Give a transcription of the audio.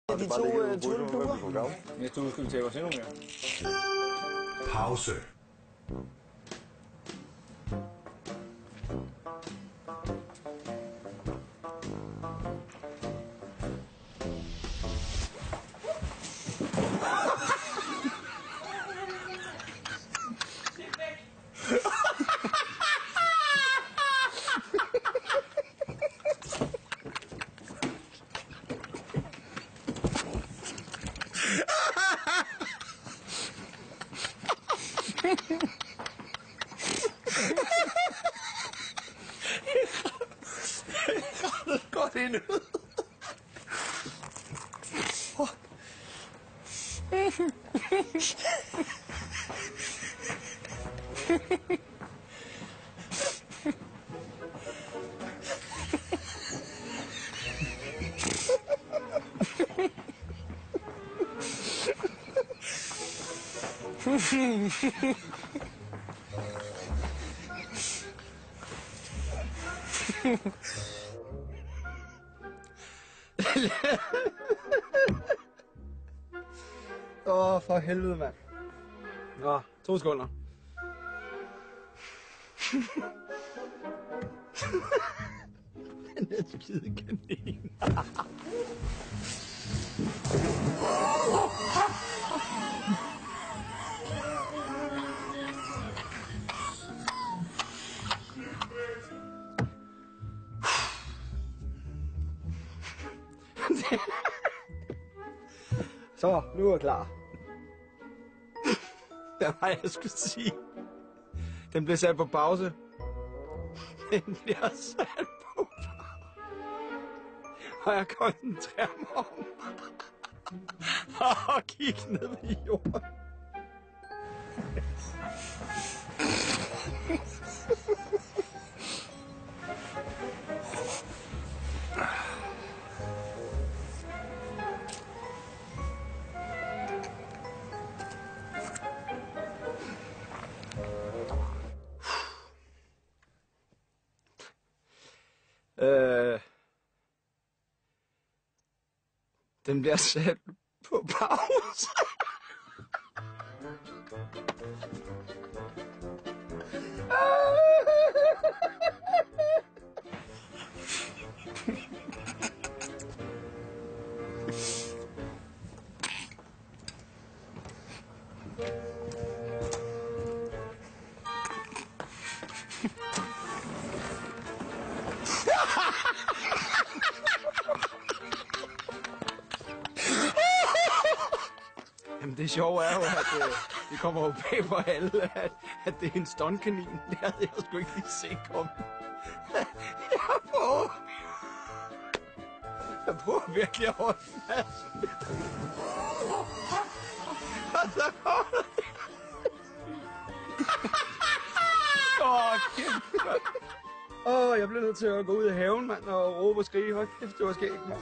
De to tulledukker. Næste uge skal vi tage os endnu mere. Pause. Godt ind ud. For helvede, mand. Nå, 2 sekunder. Den der skide kanin. Så, nu er jeg klar. Hvad var jeg skulle sige? Den blev sat på pause. Den bliver sat på pause. Og jeg koncentrerer mig om og kigge ned i jorden. Den bliver sat på pause. Jamen det sjove er jo, at det kommer jo bag på alle, at det er en stuntkanin. Det havde jeg sgu ikke lige set komme. Jeg prøver virkelig at holde fast. Og så kommer det. Kæft. Jeg blev nødt til at gå ud i haven, mand, og råbe og skrige. Hold kæft, det var skægt, mand.